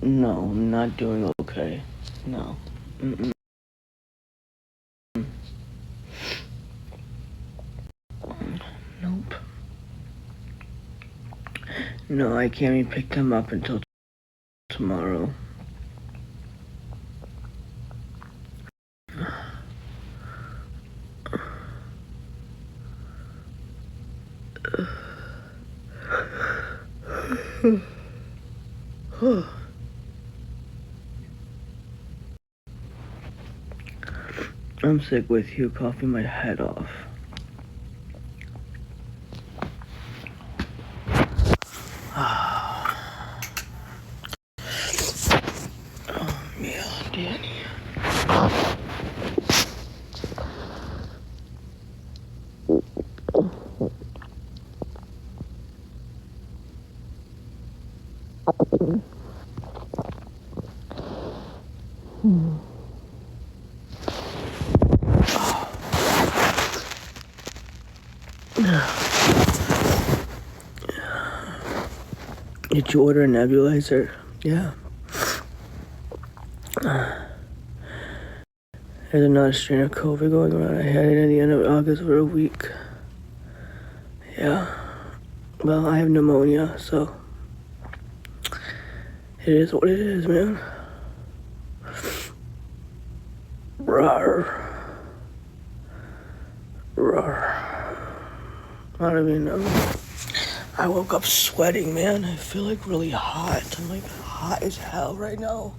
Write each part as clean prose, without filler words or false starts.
No, I'm not doing okay. No. Mm-mm. Nope. No, I can't even pick them up until tomorrow. I'm sick with you coughing my head off. Oh, man, Danny. Did you order a nebulizer? Yeah. There's another strain of COVID going around. I had it at the end of August for a week. Yeah. Well, I have pneumonia, so it is what it is, man. Rawr. I don't even know. I woke up sweating, man. I feel like really hot. I'm like hot as hell right now.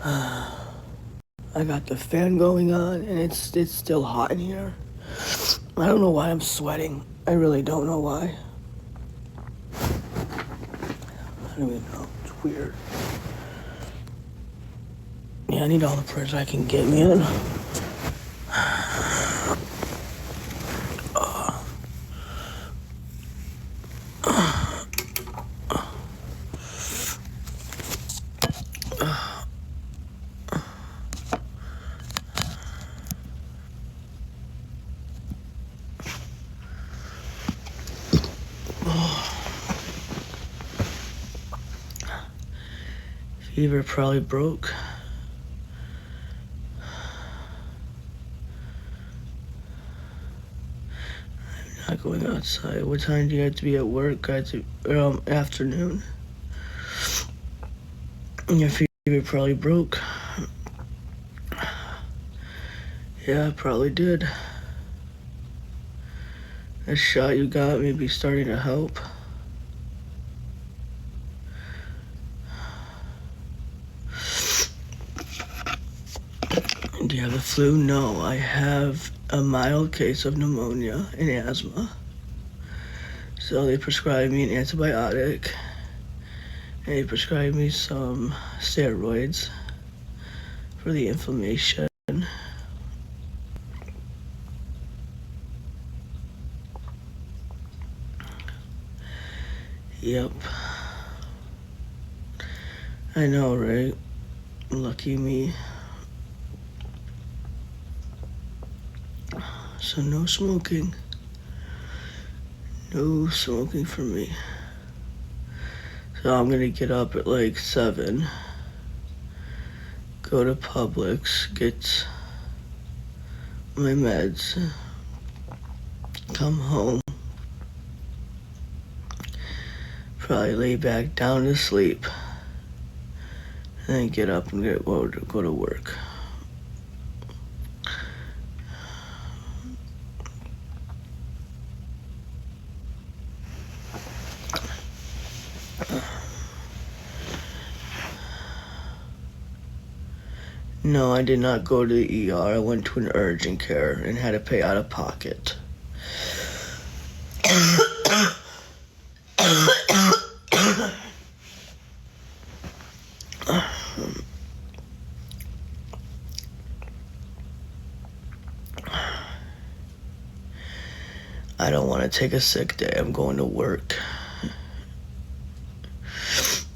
I got the fan going on and it's still hot in here. I don't know why I'm sweating. I really don't know why. I don't even know. It's weird. Yeah, I need all the prayers I can get, man. Fever probably broke. I'm not going outside. What time do you have to be at work? I have to, afternoon. Your fever probably broke. Yeah, it probably did. That shot you got may be starting to help. Do you have the flu? No, I have a mild case of pneumonia and asthma. So they prescribed me an antibiotic. And they prescribed me some steroids for the inflammation. Yep. I know, right? Lucky me. So no smoking. No smoking for me. So I'm gonna get up at like 7, go to Publix, get my meds, come home, probably lay back down to sleep, and then get up and go to work. No, I did not go to the ER. I went to an urgent care and had to pay out of pocket. I don't want to take a sick day. I'm going to work.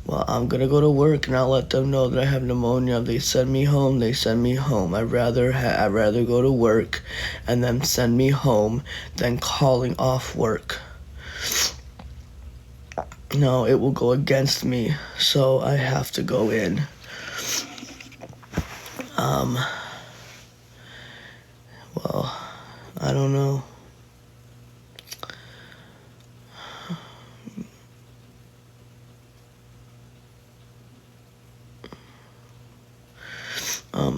Well, I'm gonna go to work and I'll let them know that I have pneumonia. If they send me home, they send me home. I'd rather go to work and then send me home than calling off work. No, it will go against me, so I have to go in. Well, I don't know.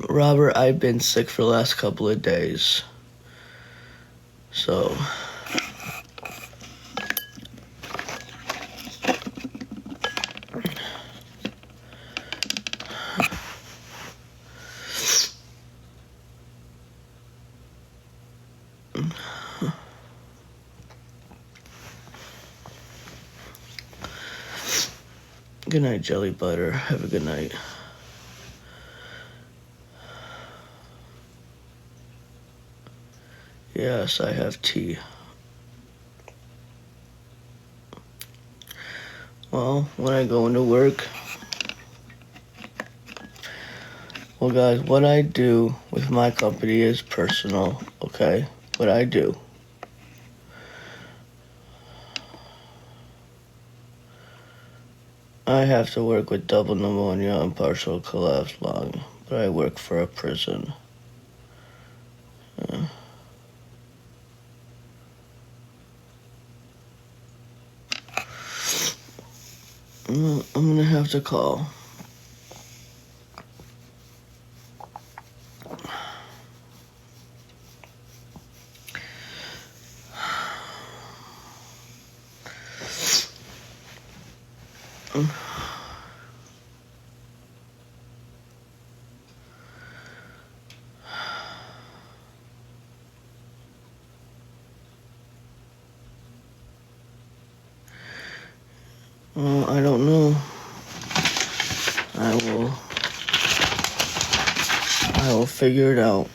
Robert, I've been sick for the last couple of days, so... Good night, Jelly Butter. Have a good night. Yes, I have tea. Well, when I go into work... Well, guys, what I do with my company is personal, okay? What I do. I have to work with double pneumonia and partial collapsed lung, but I work for a prison. I'm gonna have to call. I don't know. I will figure it out.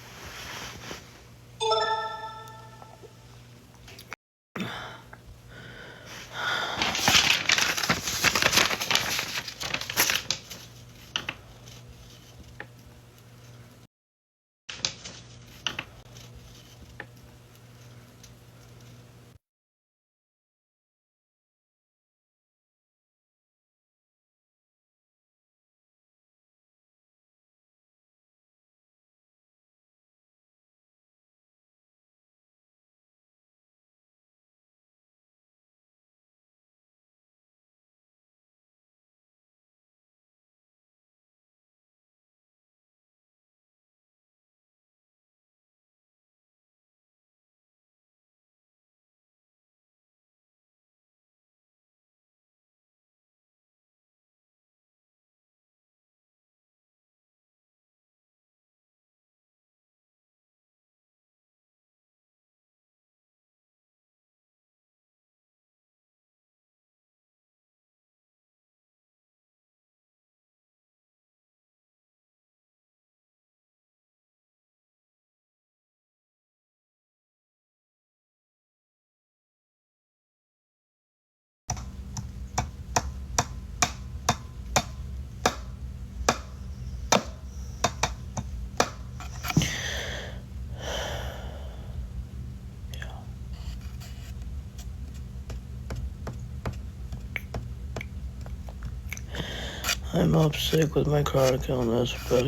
I'm up sick with my chronic illness, but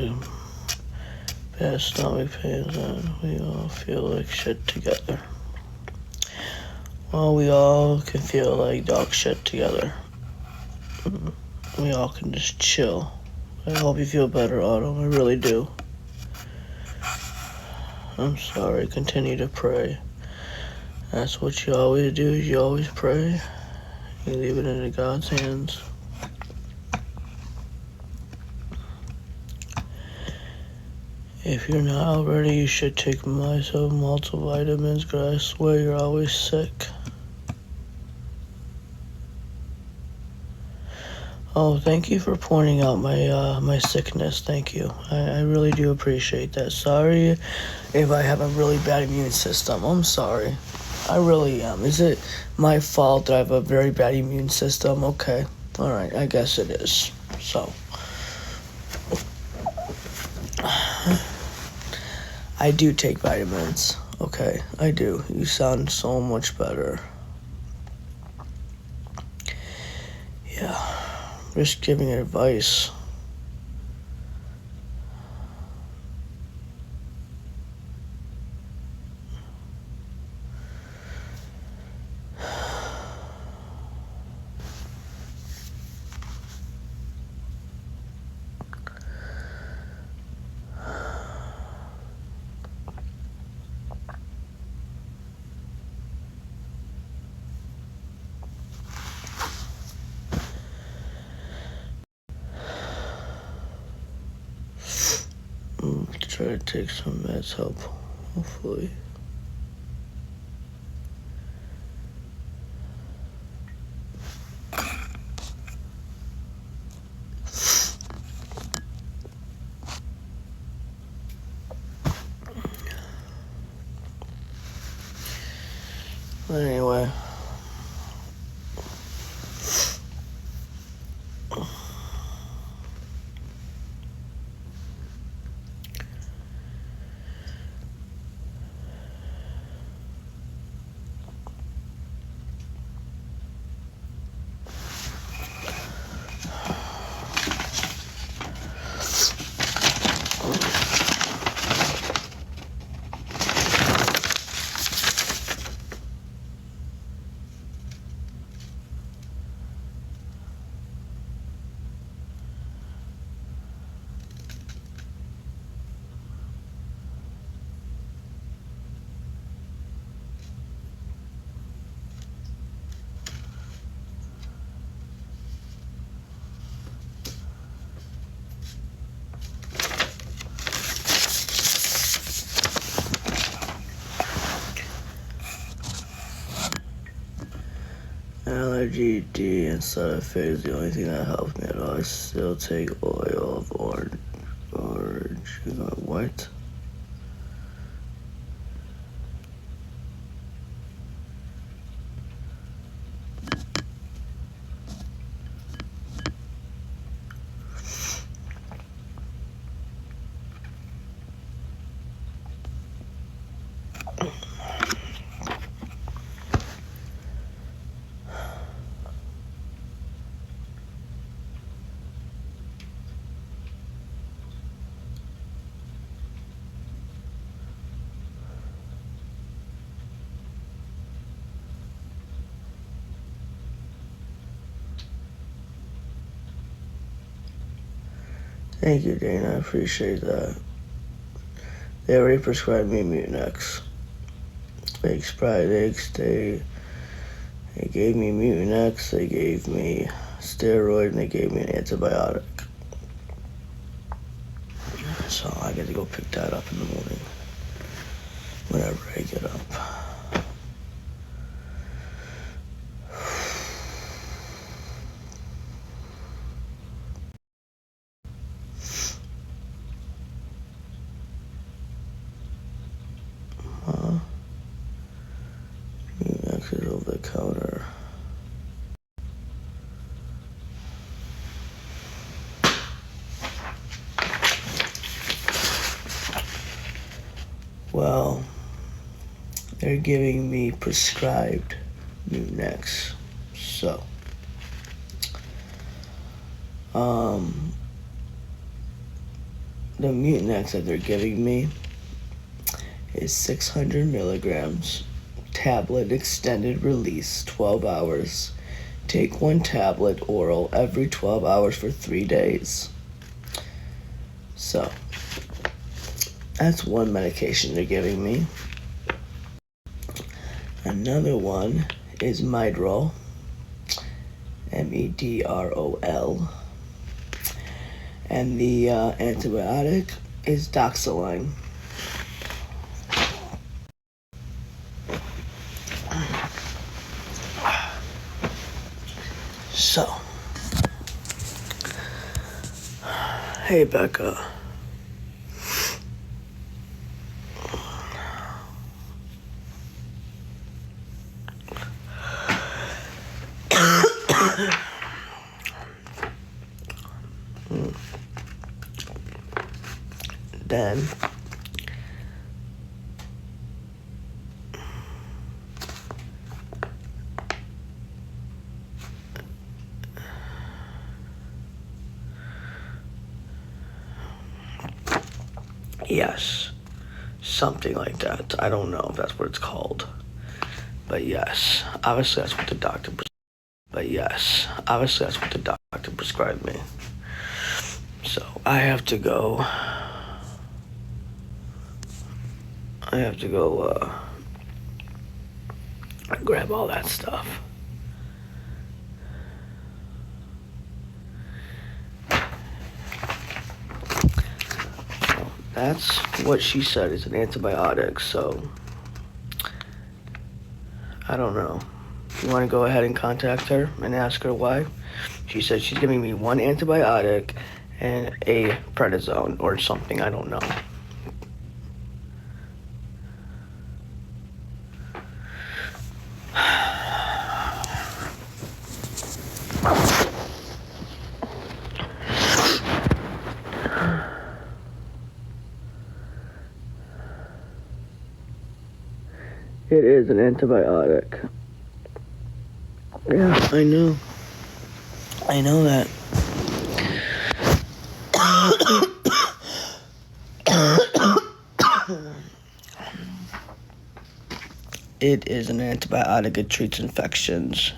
bad stomach pains, and we all feel like shit together. Well, we all can feel like dog shit together. We all can just chill. I hope you feel better, Autumn. I really do. I'm sorry. Continue to pray. That's what you always do, is you always pray. You leave it into God's hands. If you're not already, you should take myself multivitamins, because I swear you're always sick. Oh, thank you for pointing out my sickness. Thank you. I really do appreciate that. Sorry if I have a really bad immune system. I'm sorry. I really am. Is it my fault that I have a very bad immune system? Okay. All right. I guess it is. So. I do take vitamins. Okay. I do. You sound so much better. Risk giving advice. Try to take some meds help, hopefully. But anyway. Allergy D and side effect is the only thing that helps me at all. I still take oil of orange. What? Thank you, Dana. I appreciate that. They already prescribed me Mucinex. They gave me Mucinex, they gave me steroid, and they gave me an antibiotic. So I got to go pick that up in the morning, whenever I get up. Mucinex is over the counter. Well, they're giving me prescribed Mucinex. So, the Mucinex that they're giving me is 600 milligrams, tablet extended release, 12 hours. Take 1 tablet oral every 12 hours for 3 days. So, that's one medication they're giving me. Another one is Midrol, Medrol. And the antibiotic is Doxaline. So, hey Becca. Then Yes. Something like that. I don't know if that's what it's called. But yes, obviously that's what the doctor prescribed me. So I have to go grab all that stuff. That's what she said is an antibiotic, so I don't know. You want to go ahead and contact her and ask her why? She said she's giving me one antibiotic and a prednisone or something, I don't know. It is an antibiotic. Yeah, I know. I know that. It is an antibiotic. It treats infections.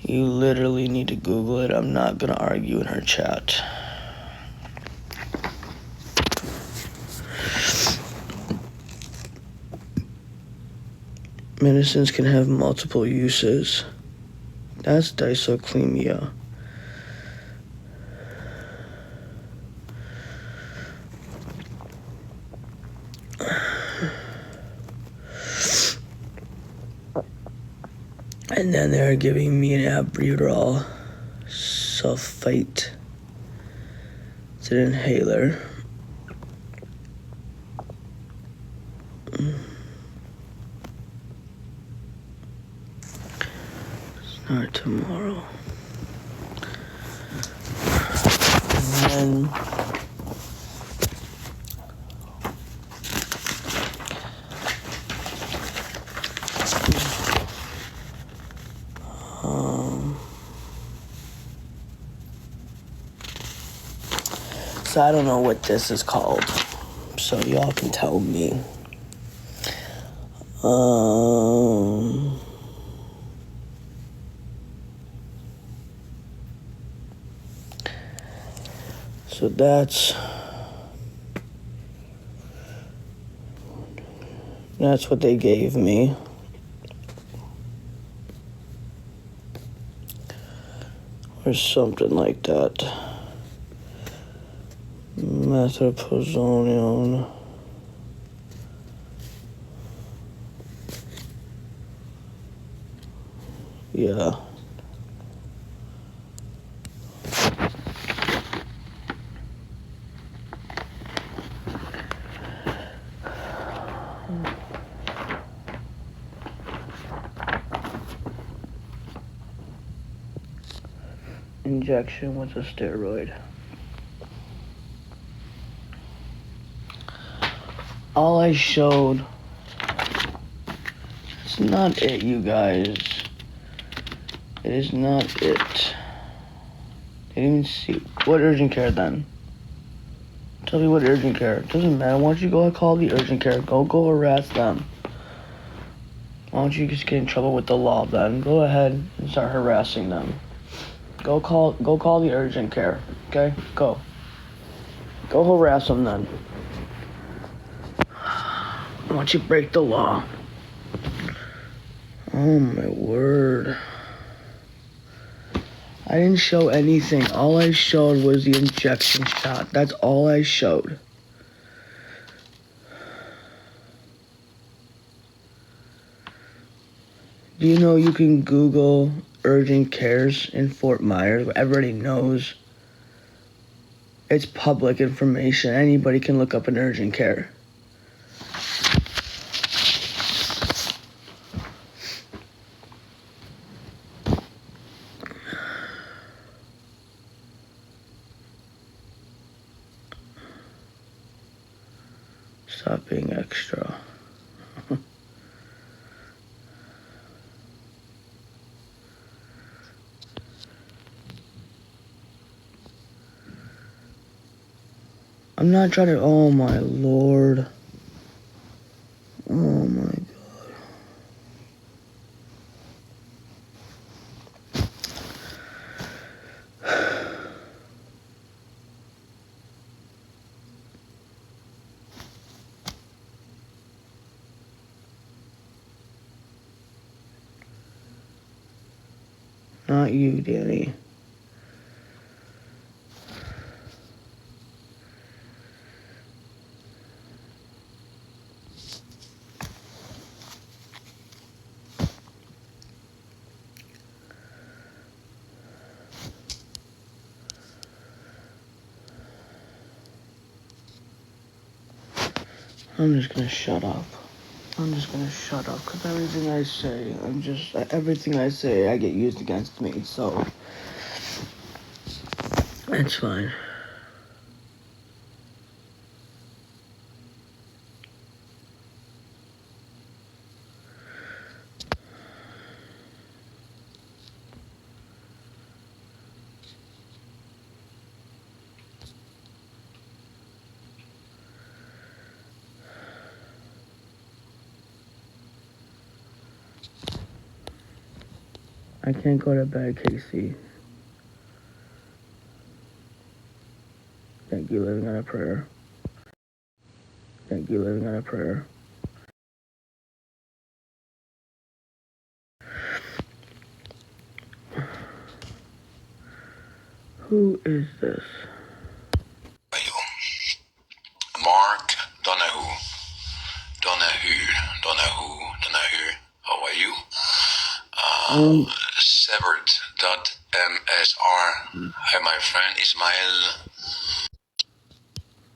You literally need to Google it. I'm not going to argue in her chat. Medicines can have multiple uses. That's dysoclemia. And then they're giving me an albuterol sulfate. It's an inhaler. Start tomorrow. And then so I don't know what this is called, so y'all can tell me. So that's what they gave me. Or something like that. Methylprednisolone. Yeah. Injection with a steroid. All I showed. It's not it, you guys. It is not it. Didn't even see. What urgent care then? Tell me what urgent care. It doesn't matter. Why don't you go call the urgent care? Go harass them. Why don't you just get in trouble with the law then? Go ahead and start harassing them. Go call the urgent care. Okay? Go harass them then. Why don't you break the law? Oh my word. I didn't show anything. All I showed was the injection shot. That's all I showed. Do you know you can Google urgent cares in Fort Myers? Everybody knows. It's public information. Anybody can look up an urgent care. Stop being extra. I'm not trying to. Oh my lord. Oh my god. Not you, Danny. I'm just gonna shut up. I'm just gonna shut up because everything I say, I get used against me, so it's fine. I can't go to bed, Casey. Thank you, living on a prayer. Thank you, living on a prayer. Who is this? Mark Donahue. How are you? Severed.msr. Hi, my friend Ismail.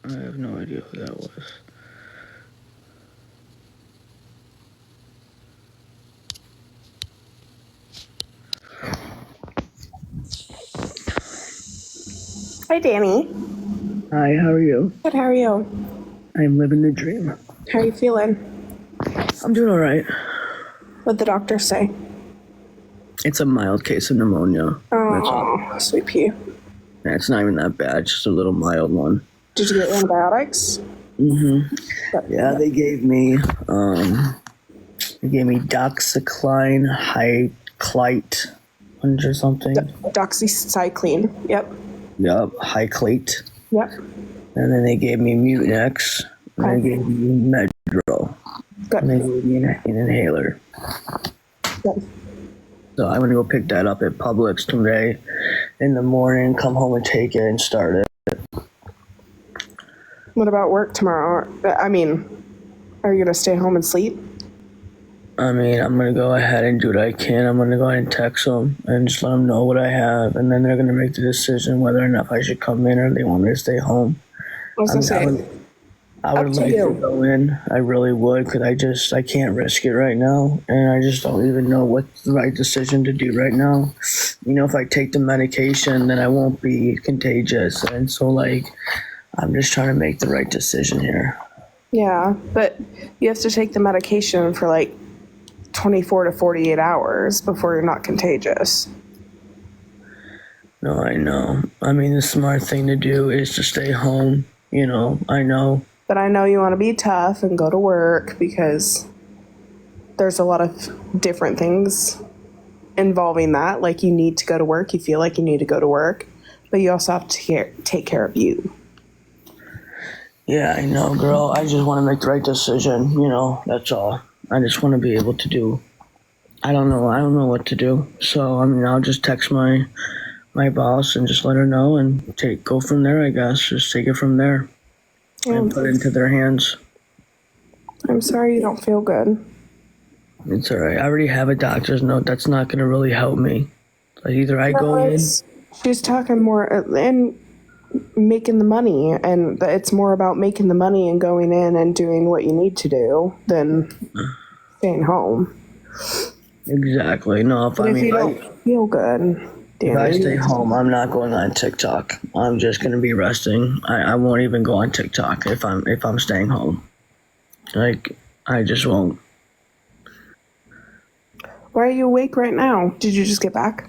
I have no idea who that was. Hi, Dani. Hi, how are you? Good, how are you? I'm living the dream. How are you feeling? I'm doing all right. What'd the doctor say? It's a mild case of pneumonia. Oh, sweet pea. Yeah, it's not even that bad, just a little mild one. Did you get antibiotics? Yeah, they gave me doxycycline hyclite or something. Doxycycline. Yep. Yep, hyclate. Yep. And then they gave me Mutinex. And Okay. they gave me Medrol. Good. And they gave me an inhaler. Good. So I'm gonna go pick that up at Publix today in the morning, come home and take it and start it. What about work tomorrow? I mean, are you gonna stay home and sleep? I mean, I'm gonna go ahead and do what I can. I'm gonna go ahead and text them and just let them know what I have, and then they're gonna make the decision whether or not I should come in or they want me to stay home. I was gonna say, I would like to go in. I really would, because I can't risk it right now, and I just don't even know what's the right decision to do right now. You know, if I take the medication, then I won't be contagious, and so I'm just trying to make the right decision here. yeah, but you have to take the medication for 24 to 48 hours before you're not contagious. No, I know. I mean, the smart thing to do is to stay home. You know, I know. But I know you want to be tough and go to work because there's a lot of different things involving that. Like, you need to go to work. You feel like you need to go to work, but you also have to take care of you. Yeah, I know, girl. I just want to make the right decision. You know, that's all. I just want to be able to do. I don't know what to do. So, I mean, I'll just text my boss and just let her know and go from there, I guess. Just take it from there and put it into their hands. I'm sorry you don't feel good. It's all right. I already have a doctor's note. That's not going to really help me. Either I go in. She's talking more and making the money, and it's more about making the money and going in and doing what you need to do than staying home. Exactly. No, if you don't feel good, Dani, if I stay home, I'm not going on TikTok. I'm just going to be resting. I won't even go on TikTok if I'm staying home. I just won't. Why are you awake right now? Did you just get back?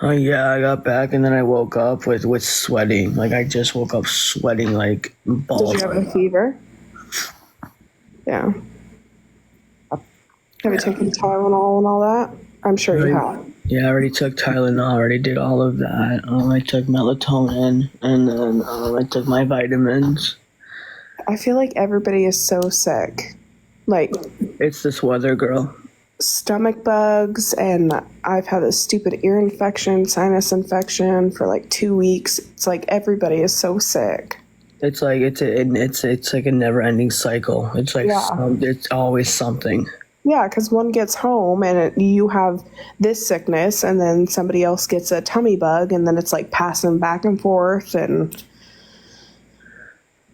Yeah, I got back and then I woke up with sweating. Like, I just woke up sweating like Did balls. you have a fever? Yeah. Have you taken Tylenol and all that? I'm sure you have. Yeah, I already took Tylenol. I already did all of that. I took melatonin, and then I took my vitamins. I feel like everybody is so sick. Like, It's this weather, girl. stomach bugs, and I've had a stupid ear infection, sinus infection for like 2 weeks. It's like everybody is so sick. It's like it's like a never-ending cycle. It's like it's always something. Yeah, because one gets home and you have this sickness, and then somebody else gets a tummy bug, and then it's like passing back and forth. And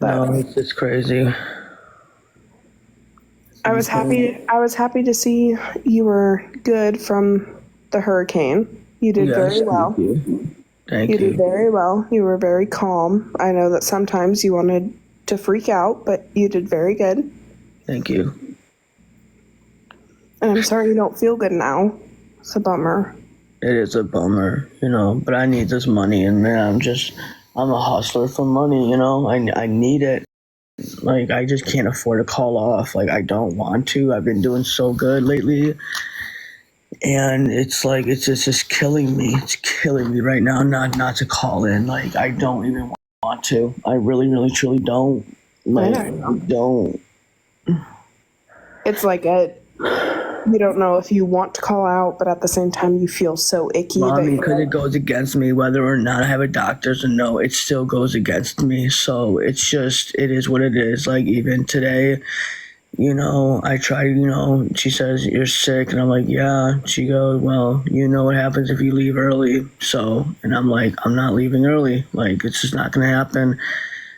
No, it's just crazy. I was happy to see you were good from the hurricane. You did very well. Thank You you. did very well. You were very calm. I know that sometimes you wanted to freak out, but you did very good. Thank you. And I'm sorry you don't feel good now. It's a bummer. It is a bummer, but I need this money, and man, I'm a hustler for money, I need it. Like, I just can't afford to call off. Like, I don't want to. I've been doing so good lately, and it's like it's just killing me. It's killing me right now not to call in. Like, I don't even want to. I really, really, truly don't. Like, I don't. It's like you don't know if you want to call out, but at the same time you feel so icky. Because it goes against me, whether or not I have a doctor's or no, it still goes against me. So it is what it is. Like, even today, I try, she says, you're sick. And I'm like, yeah. She goes, well, you know what happens if you leave early. So, and I'm like, I'm not leaving early. Like, it's just not going to happen.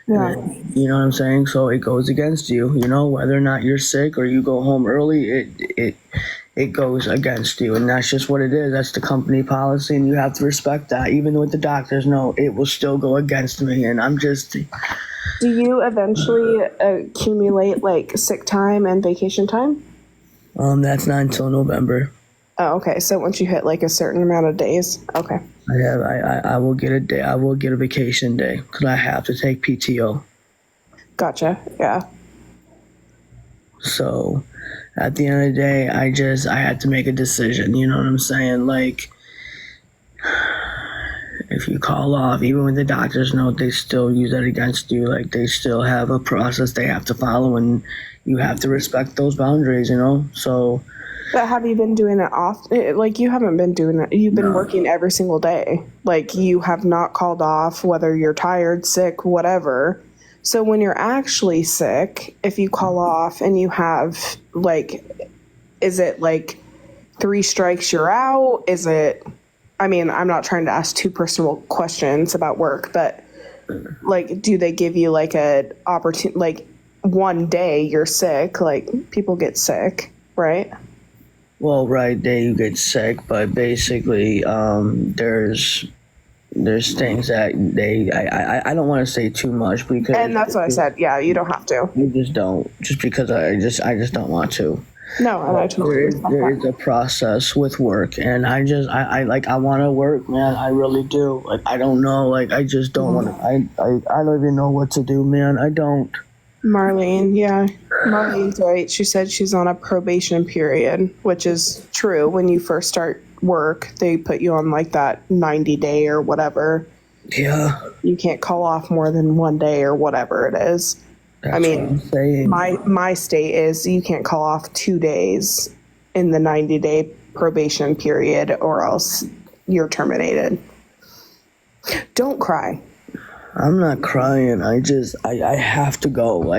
Yeah. You know what I'm saying? So it goes against you, whether or not you're sick or you go home early, it goes against you. And that's just what it is. That's the company policy, and you have to respect that. Even with the doctors, no, it will still go against me. And I'm just... Do you eventually accumulate like sick time and vacation time? That's not until November. Oh, okay. So once you hit like a certain amount of days, okay. I will get a day. I will get a vacation day because I have to take PTO. Gotcha. Yeah. So at the end of the day, I had to make a decision. You know what I'm saying? Like, if you call off, even with the doctor's note, they still use that against you. Like, they still have a process they have to follow, and you have to respect those boundaries, So. But have you been doing it often? Like, you haven't been doing it. You've been working every single day. Like, you have not called off, whether you're tired, sick, whatever. So when you're actually sick, if you call off and you have, like, is it like 3 strikes, you're out? Is it, I mean, I'm not trying to ask too personal questions about work, but, like, do they give you, like, a opportunity, like, one day you're sick? Like, people get sick, right? Well, right, you get sick, but basically, there's things that I don't want to say too much because. And that's what I said. Yeah, you don't have to. You just don't, just because I just don't want to. No, and I totally there is a process with work, and I want to work, man. I really do. Like, I don't know, like, I just don't want to. I don't even know what to do, man. I don't. Marlene, yeah. Marlene's right. She said she's on a probation period, which is true. When you first start work, they put you on like that 90-day or whatever. Yeah. You can't call off more than 1 day or whatever it is. That's what I'm saying. My state is you can't call off 2 days in the 90-day probation period, or else you're terminated. Don't cry. I'm not crying. I have to go. No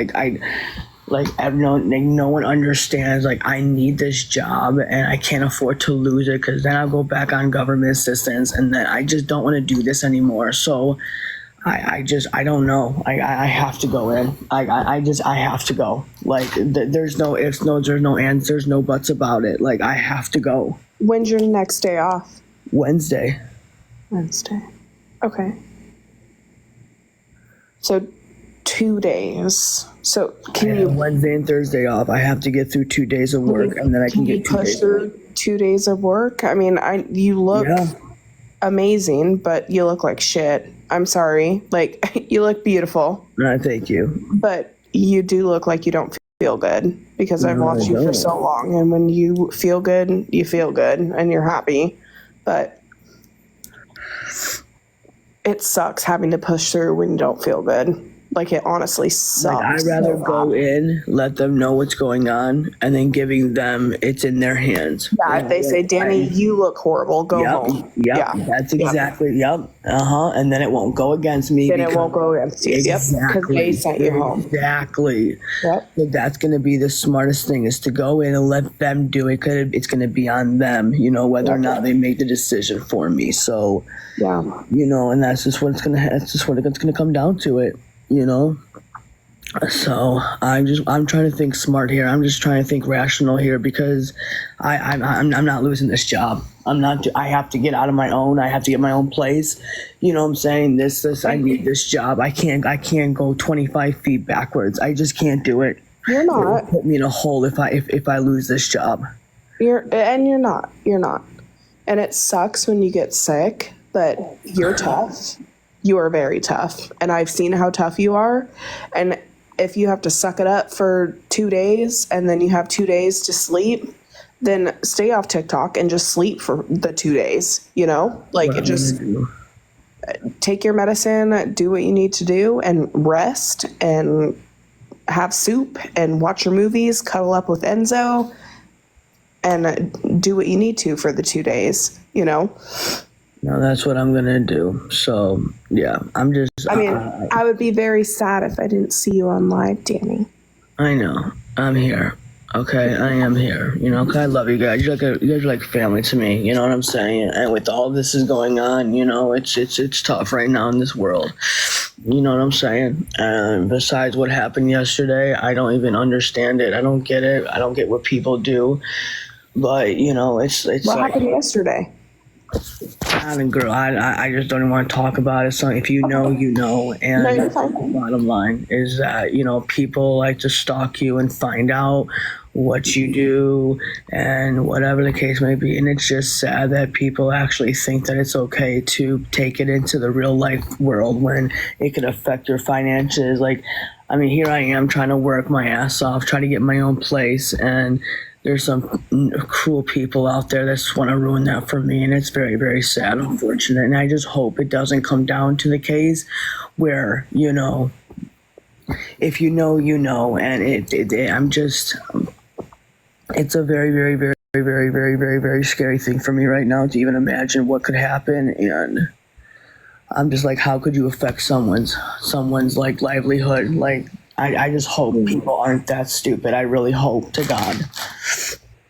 one understands. Like, I need this job, and I can't afford to lose it, because then I'll go back on government assistance, and then I just don't want to do this anymore. So I don't know. I have to go in. I have to go. Like, there's no ifs, there's no ands, there's no buts about it. Like, I have to go. When's your next day off? Wednesday. Okay. So 2 days. So can you Wednesday and Thursday off? I have to get through 2 days of work, and then I can get 2 days. Push through 2 days of work? I mean, you look amazing, but you look like shit. I'm sorry. Like, you look beautiful, Thank you. but you do look like you don't feel good because I've watched you for so long. And when you feel good and you're happy. But it sucks having to push through when you don't feel good. Like, it honestly sucks. Like, I'd rather go in, let them know what's going on, and then giving them it's in their hands. Yeah, if they say, Dani, you look horrible, go home. Yep, that's exactly, and then it won't go against me. Then it won't go against you, because they sent you home. Exactly. Yep. So that's going to be the smartest thing, is to go in and let them do it, because it's going to be on them, whether or not they make the decision for me. So, and that's just what it's going to come down to it. So I'm trying to think smart here. I'm just trying to think rational here, because I'm not losing this job. I have to get out of my own. I have to get my own place. You know what I'm saying? I need this job. I can't go 25 feet backwards. I just can't do it. You're not. It'll put me in a hole if I lose this job. You're not. And it sucks when you get sick, but you're tough. You are very tough, and I've seen how tough you are. And if you have to suck it up for 2 days and then you have 2 days to sleep, then stay off TikTok and just sleep for the 2 days, just take your medicine, do what you need to do, and rest and have soup and watch your movies, cuddle up with Enzo, and do what you need to for the 2 days, No, that's what I'm going to do. So, yeah, I would be very sad if I didn't see you on live, Dani. I know. I'm here. Okay, I am here. 'Cause I love you guys. You guys are like family to me. You know what I'm saying? And with all this is going on, it's tough right now in this world. You know what I'm saying? And besides what happened yesterday, I don't even understand it. I don't get it. I don't get what people do. But, it's what happened yesterday? Girl, I just don't even want to talk about it. So if you know, you know. And no, you're fine. The bottom line is that, people like to stalk you and find out what you do and whatever the case may be. And it's just sad that people actually think that it's okay to take it into the real life world when it could affect your finances. Like, here I am trying to work my ass off, trying to get my own place, and there's some cruel people out there that just want to ruin that for me, and it's very, very sad, unfortunate. And I just hope it doesn't come down to the case where, if you know, you know. And it's a very, very, very, very, very, very, very scary thing for me right now to even imagine what could happen. And I'm just like, how could you affect someone's like livelihood? Like, I just hope people aren't that stupid. I really hope to God.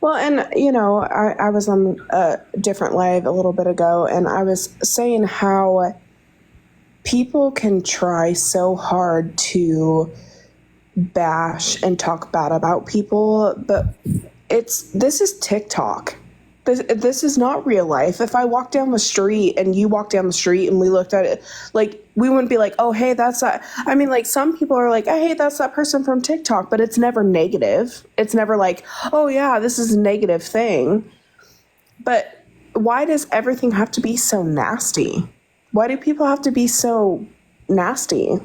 Well, and, I was on a different live a little bit ago, and I was saying how people can try so hard to bash and talk bad about people, but this is TikTok. This is not real life. If I walk down the street and you walk down the street and we looked at it, like, we wouldn't be like, oh, hey, that's that. Some people are like, hey, that's that person from TikTok, but it's never negative. It's never like, oh, yeah, this is a negative thing. But why does everything have to be so nasty? Why do people have to be so nasty?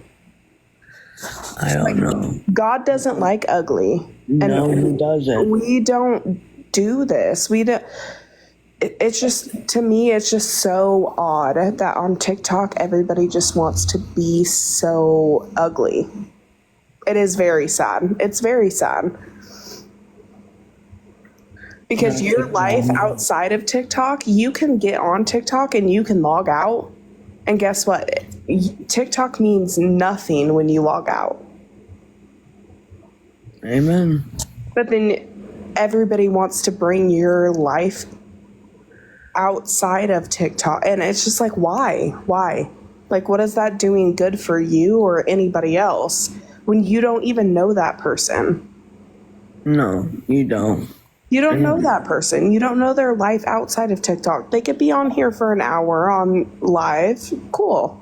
I don't know. God doesn't like ugly. No, he doesn't. We don't do this. We don't. It's just, to me, it's just so odd that on TikTok everybody just wants to be so ugly. It is very sad. It's very sad. Because your life outside of TikTok, you can get on TikTok and you can log out. And guess what? TikTok means nothing when you log out. Amen. But then everybody wants to bring your life outside of TikTok. And it's just like, why? Like, what is that doing good for you or anybody else when you don't even know that person? No, you don't. You don't know that person. You don't know their life outside of TikTok. They could be on here for an hour on live. Cool.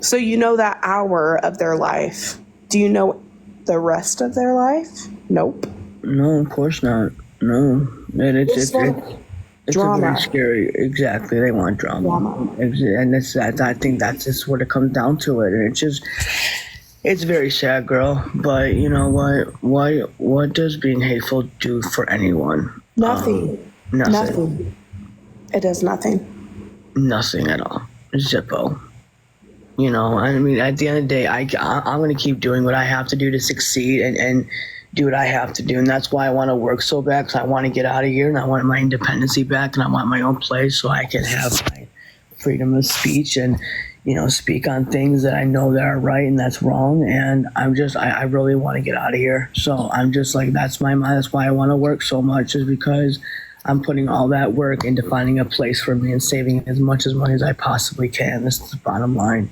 So you know that hour of their life. Do you know the rest of their life? Nope. No, of course not. No. It's a very scary. Exactly, they want drama. And I think that's just what it comes down to it. And it's very sad, girl. But you know what? What does being hateful do for anyone? Nothing. Nothing. It does nothing. Nothing at all. Zippo. You know, I mean, at the end of the day, I'm going to keep doing what I have to do to succeed and do what I have to do. And that's why I want to work so bad, because I want to get out of here and I want my independency back and I want my own place so I can have my freedom of speech and, you know, speak on things that I know that are right and that's wrong. And I really want to get out of here. So I'm just like, that's my mind. That's why I want to work so much, is because I'm putting all that work into finding a place for me and saving as much as money as I possibly can. This is the bottom line.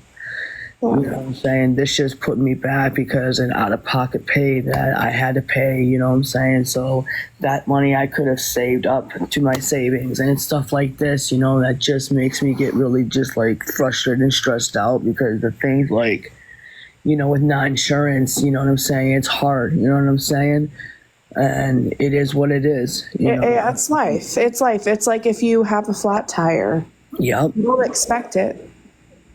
You know what I'm saying? This just put me back because an out-of-pocket pay that I had to pay, you know what I'm saying? So that money I could have saved up to my savings, and it's stuff like this, you know, that just makes me get really just like frustrated and stressed out, because the things like, you know, with non-insurance, you know what I'm saying? It's hard, you know what I'm saying? And it is what it is. You know? It's life. It's life. It's like if you have a flat tire. Yep. You don't expect it.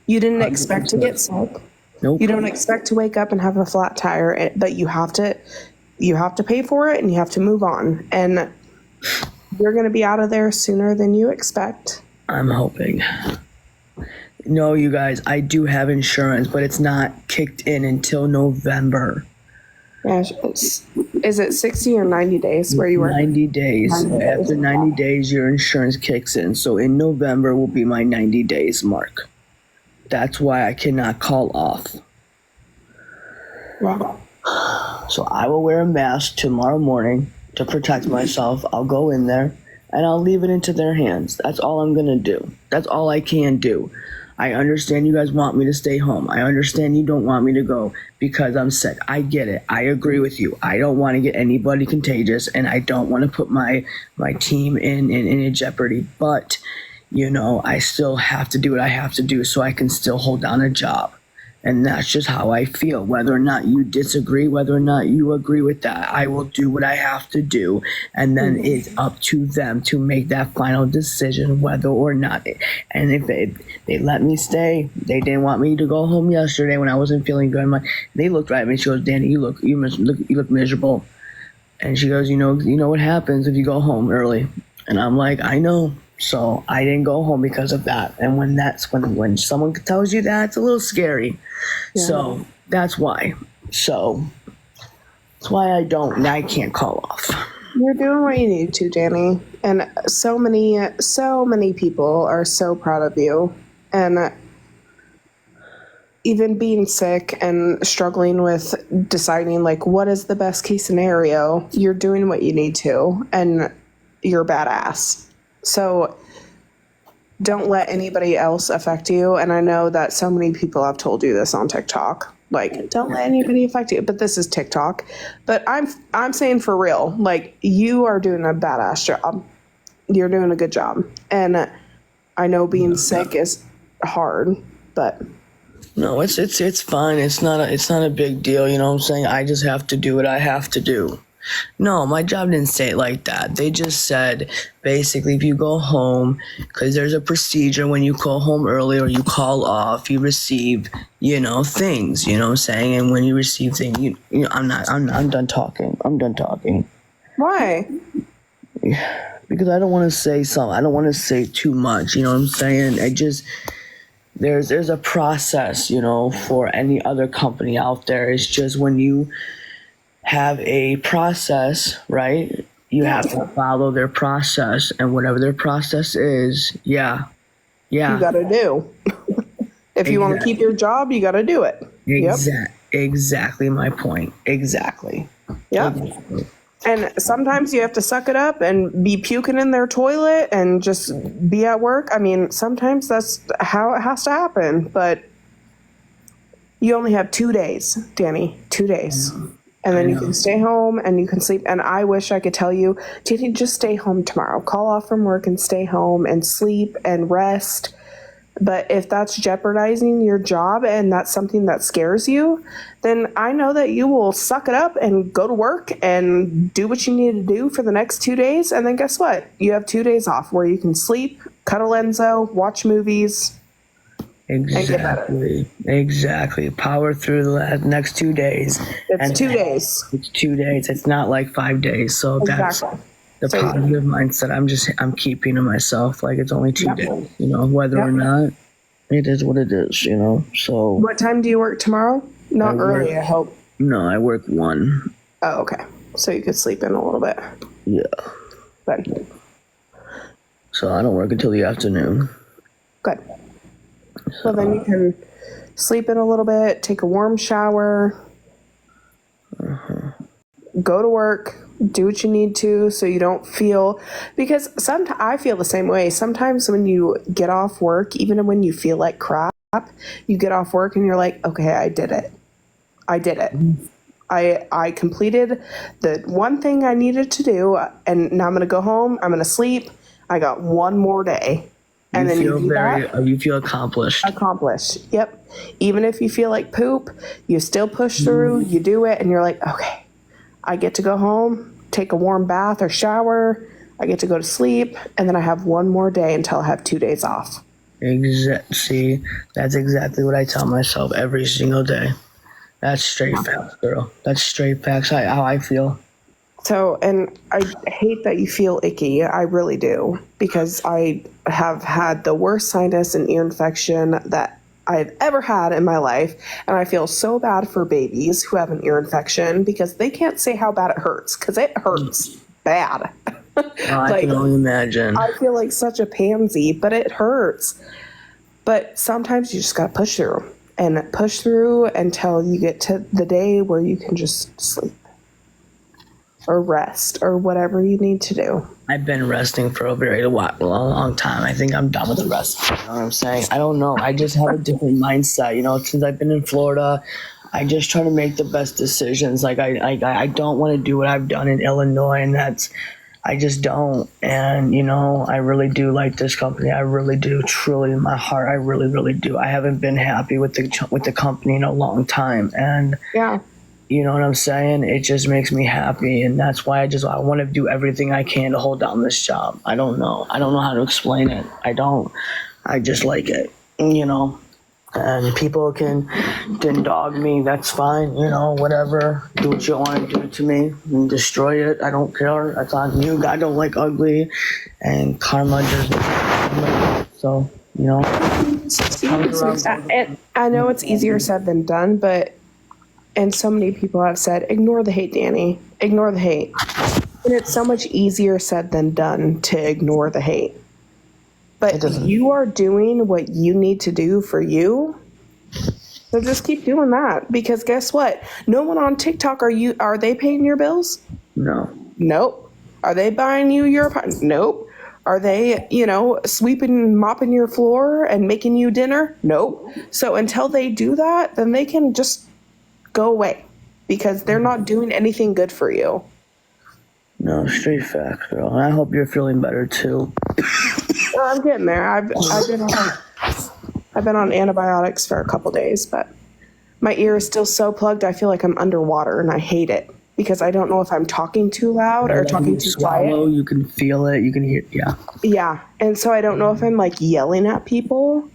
You didn't expect to get sick. Nope. You don't expect to wake up and have a flat tire, but you have to pay for it and you have to move on. And you're going to be out of there sooner than you expect. I'm hoping. No, you guys, I do have insurance, but it's not kicked in until November. Yeah, is it 60 or 90 days where you were? 90 days. After 90 days, your insurance kicks in. So in November will be my 90 days mark. That's why I cannot call off. Wow. So I will wear a mask tomorrow morning to protect myself. I'll go in there and I'll leave it into their hands. That's all I'm going to do. That's all I can do. I understand you guys want me to stay home. I understand you don't want me to go because I'm sick. I get it. I agree with you. I don't want to get anybody contagious, and I don't want to put my team in a jeopardy. But, you know, I still have to do what I have to do so I can still hold down a job. And that's just how I feel. Whether or not you disagree, whether or not you agree with that, I will do what I have to do. And then it's up to them to make that final decision whether or not. And if they let me stay, they didn't want me to go home yesterday when I wasn't feeling good. They looked right at me. She goes, "Danny, you look miserable." And she goes, you know what happens if you go home early? And I'm like, I know. So I didn't go home because of that. And when someone tells you that, it's a little scary. Yeah. So that's why. So that's why I can't call off. You're doing what you need to, Dani. And so many people are so proud of you. And even being sick and struggling with deciding like what is the best case scenario, you're doing what you need to, and you're badass. So don't let anybody else affect you. And I know that so many people have told you this on TikTok. Like, don't let anybody affect you. But this is TikTok. But I'm saying for real, like, you are doing a badass job. You're doing a good job. And I know being sick is hard, but no, it's fine. It's not a big deal. You know what I'm saying? I just have to do what I have to do. No, my job didn't say it like that. They just said, basically, if you go home, because there's a procedure when you call home early or you call off, you receive, things, you know what I'm saying? And when you receive things, I'm done talking. I'm done talking. Why? Because I don't want to say something. I don't want to say too much, you know what I'm saying? There's a process, for any other company out there. It's just when you have a process, right? You have to follow their process, and whatever their process is, yeah. You got to do. If you want to keep your job, you got to do it. Exactly my point. Exactly. Yep. Exactly. And sometimes you have to suck it up and be puking in their toilet and just be at work. I mean, sometimes that's how it has to happen, but you only have 2 days, Dani, 2 days. And then you can stay home and you can sleep. And I wish I could tell you, Dani, just stay home tomorrow. Call off from work and stay home and sleep and rest. But if that's jeopardizing your job and that's something that scares you, then I know that you will suck it up and go to work and do what you need to do for the next 2 days. And then guess what? You have 2 days off where you can sleep, cuddle Enzo, watch movies. Exactly. Power through the next 2 days. It's 2 days. It's 2 days. It's not like 5 days. So Exactly. that's the positive mindset I'm keeping to myself. Like, it's only 2 days, whether or not, it is what it is, so. What time do you work tomorrow? Not early, I hope. No, I work 1. Oh, okay. So you could sleep in a little bit. Yeah. Good. So I don't work until the afternoon. Good. Well, then you can sleep in a little bit, take a warm shower, go to work, do what you need to so you don't feel, because sometimes I feel the same way. Sometimes when you get off work, even when you feel like crap, you get off work and you're like, okay, I did it. I completed the one thing I needed to do, and now I'm going to go home. I'm going to sleep. I got one more day. And then you feel accomplished. Accomplished. Yep. Even if you feel like poop, you still push through, you do it, and you're like, okay, I get to go home, take a warm bath or shower, I get to go to sleep, and then I have one more day until I have 2 days off. See, that's exactly what I tell myself every single day. That's straight facts, girl. That's straight facts. How I feel. So, and I hate that you feel icky. I really do, because I have had the worst sinus and ear infection that I've ever had in my life. And I feel so bad for babies who have an ear infection because they can't say how bad it hurts, because it hurts bad. I can only imagine. I feel like such a pansy, but it hurts. But sometimes you just got to push through until you get to the day where you can just sleep or rest or whatever you need to do. I've been resting for a very long time. I think I'm done with the rest. You know what I'm saying? I don't know. I just have a different mindset. Since I've been in Florida, I just try to make the best decisions. Like, I don't want to do what I've done in Illinois, and I just don't. And, I really do like this company. I really do, truly, in my heart. I really, really do. I haven't been happy with the company in a long time. And yeah. You know what I'm saying? It just makes me happy, and that's why I want to do everything I can to hold down this job. I don't know how to explain it. I just like it, and people can dog me. That's fine, whatever. Do what you want to do to me and destroy it. I don't care. That's on you. I don't like ugly, and karma just, so, I know it's easier said than done, and so many people have said, ignore the hate, Dani. Ignore the hate. And it's so much easier said than done to ignore the hate. But you are doing what you need to do for you. So just keep doing that. Because guess what? No one on TikTok, are they paying your bills? No. Nope. Are they buying you your apartment? Nope. Are they, sweeping, mopping your floor and making you dinner? Nope. So until they do that, then they can just go away, because they're not doing anything good for you. No, straight facts, girl. And I hope you're feeling better too. Well, I'm getting there. I've been on antibiotics for a couple days, but my ear is still so plugged. I feel like I'm underwater, and I hate it because I don't know if I'm talking too loud or talking too quiet. You can feel it. You can hear. Yeah. Yeah, and so I don't know if I'm like yelling at people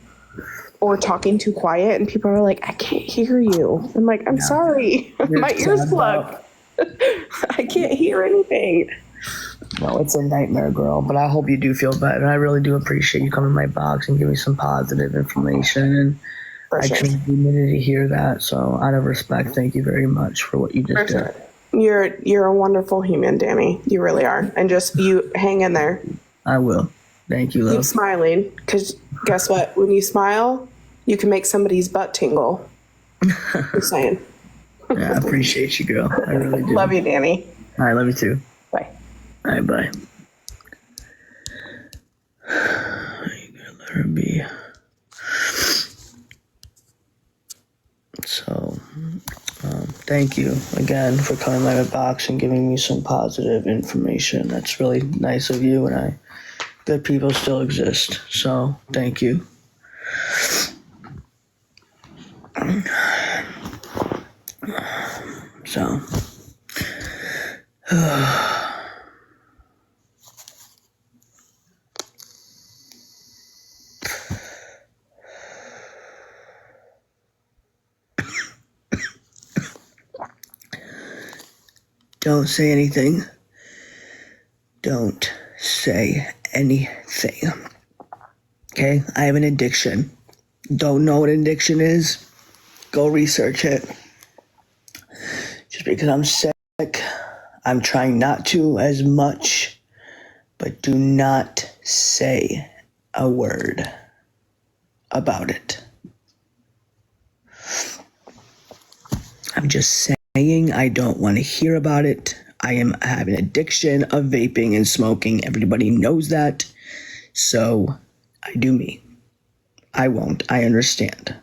or talking too quiet, and people are like, I can't hear you. I'm like, I'm sorry. My ear's plugged. I can't hear anything. No, it's a nightmare, girl. But I hope you do feel better. I really do appreciate you coming to my box and giving me some positive information. And I truly needed to hear that. So out of respect, thank you very much for what you just did. You're a wonderful human, Dani. You really are. And just you hang in there. I will. Thank you, love. Keep smiling, because guess what? When you smile, you can make somebody's butt tingle. Just saying. Yeah, I appreciate you, girl. I really do. Love you, Dani. All right, love you too. Bye. All right, bye. You gotta let her be. So, thank you again for coming by my box and giving me some positive information. That's really nice of you, and good people still exist. So, thank you. So, don't say anything. Don't say anything. Okay? I have an addiction. Don't know what an addiction is? Go research it. Just because I'm sick, I'm trying not to as much, but do not say a word about it. I'm just saying I don't want to hear about it. I have an addiction of vaping and smoking. Everybody knows that. So I do me. I won't. I understand.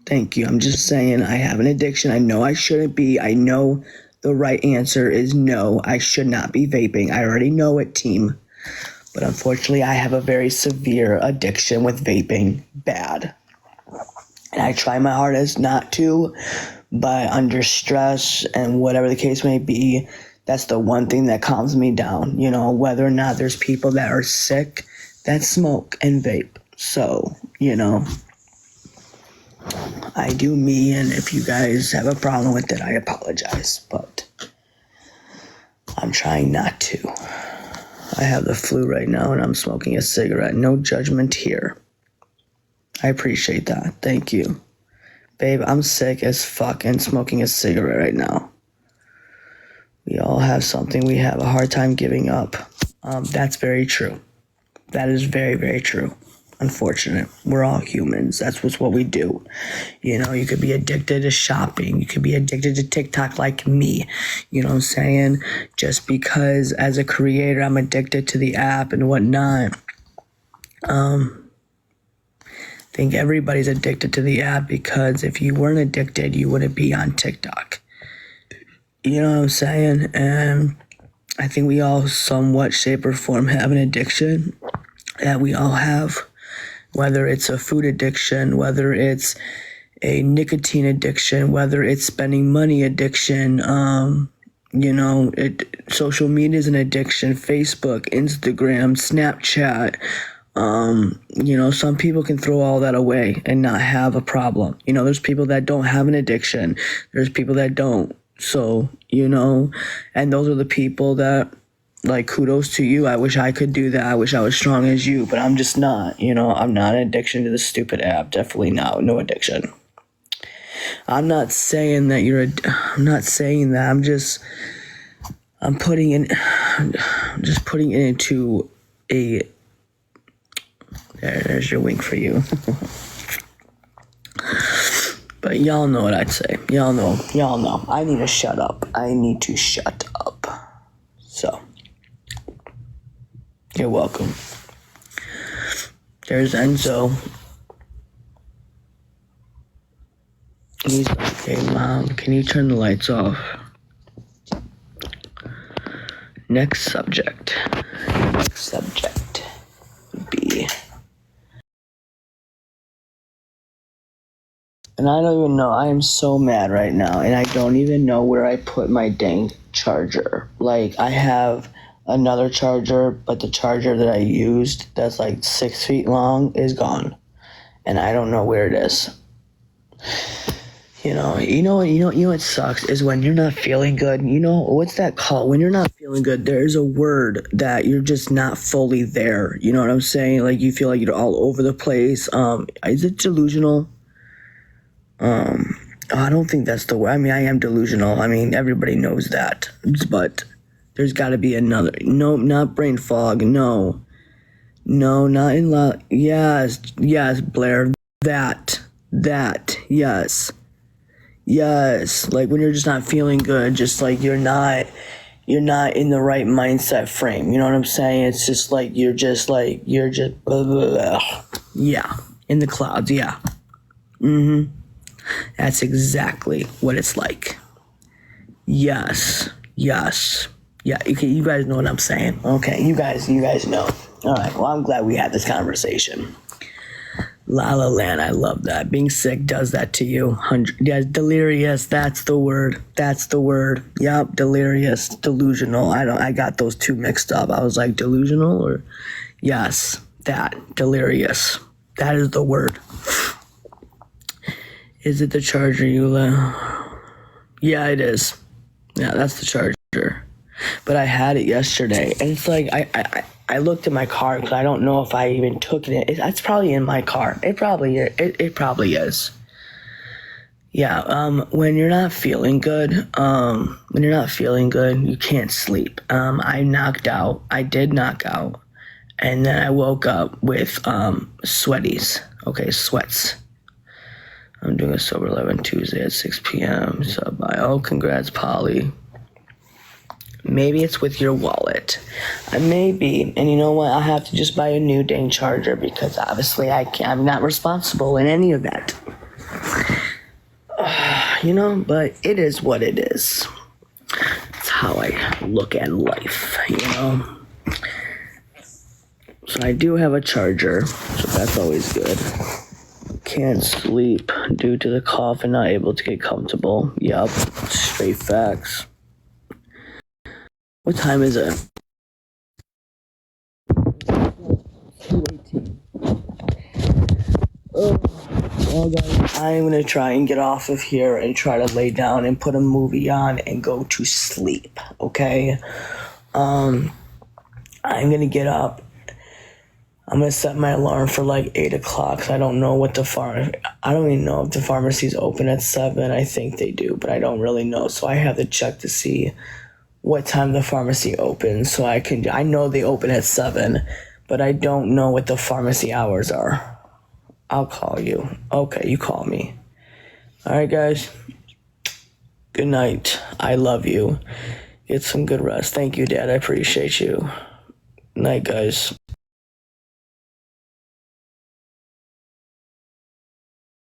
Thank you. I'm just saying I have an addiction. I know I shouldn't be. I know the right answer is no. I should not be vaping. I already know it, team. But unfortunately, I have a very severe addiction with vaping. Bad. And I try my hardest not to, but under stress and whatever the case may be, that's the one thing that calms me down. You know, whether or not there's people that are sick that smoke and vape. So, you know, I do me, and if you guys have a problem with it, I apologize, but I'm trying not to. I have the flu right now, and I'm smoking a cigarette. No judgment here. I appreciate that. Thank you. Babe, I'm sick as fuck and smoking a cigarette right now. We all have something we have a hard time giving up. That's very true. That is very, very true. Unfortunate. We're all humans. That's what we do. You know, you could be addicted to shopping. You could be addicted to TikTok like me. You know what I'm saying? Just because as a creator, I'm addicted to the app and whatnot. I think everybody's addicted to the app because if you weren't addicted, you wouldn't be on TikTok. You know what I'm saying? And I think we all somewhat, shape, or form have an addiction that we all have. Whether it's a food addiction, whether it's a nicotine addiction, whether it's spending money addiction, you know, social media is an addiction, Facebook, Instagram, Snapchat. You know, some people can throw all that away and not have a problem. You know, there's people that don't have an addiction. There's people that don't. So, you know, and those are the people that, like, kudos to you. I wish I could do that. I wish I was strong as you, but I'm just not. You know, I'm not an addiction to this stupid app. Definitely no addiction. I'm not saying that I'm not saying that. I'm just putting it into a, there's your wink for you. But y'all know what I'd say. Y'all know. I need to shut up. So, you're welcome. There's Enzo. He's like, hey, Mom, can you turn the lights off? Next subject would be... And I don't even know. I am so mad right now, and I don't even know where I put my dang charger. Like, I have another charger, but the charger that I used that's like 6 feet long is gone, and I don't know where it is. You know what sucks is when you're not feeling good. You know, what's that called? When you're not feeling good, there's a word that you're just not fully there. You know what I'm saying? Like, you feel like you're all over the place. Is it delusional? I don't think that's the word. I mean, I am delusional. I mean, everybody knows that. But there's got to be another. No, not brain fog. No, not in love. Yes, Blair. That. Yes. Like when you're just not feeling good, just like you're not in the right mindset frame. You know what I'm saying? It's just like you're just blah, blah, blah. Yeah, in the clouds. Yeah. That's exactly what it's like. Yes. Yeah, you guys know what I'm saying. Okay, you guys know. All right, well, I'm glad we had this conversation. La La Land, I love that. Being sick does that to you. Yeah, delirious, that's the word. That's the word. Yep, delirious, delusional. I got those two mixed up. I was like, delusional or yes, that, delirious. That is the word. Is it the charger, Eula? Yeah, it is. Yeah, that's the charger. But I had it yesterday, and it's like I looked at my car because I don't know if I even took it. It's probably in my car. It probably is. Yeah. When you're not feeling good, you can't sleep. I knocked out. I did knock out, and then I woke up with sweaties. Okay, sweats. I'm doing a sober 11 Tuesday at 6 p.m. So bye. Oh, congrats, Polly. Maybe it's with your wallet. I may be. And you know what? I'll have to just buy a new dang charger because obviously I'm not responsible in any of that. But it is what it is. It's how I look at life, So I do have a charger, so that's always good. Can't sleep due to the cough and not able to get comfortable. Yup, straight facts. What time is it? 2:18. Well, guys, I'm gonna try and get off of here and try to lay down and put a movie on and go to sleep. Okay. I'm gonna get up. I'm gonna set my alarm for like 8 o'clock. So I don't know what I don't even know if the pharmacy's open at 7. I think they do, but I don't really know. So I have to check to see what time the pharmacy opens. So I know they open at 7, but I don't know what the pharmacy hours are. I'll call you. Okay, you call me. All right, guys. Good night. I love you. Get some good rest. Thank you, Dad. I appreciate you. Night, guys.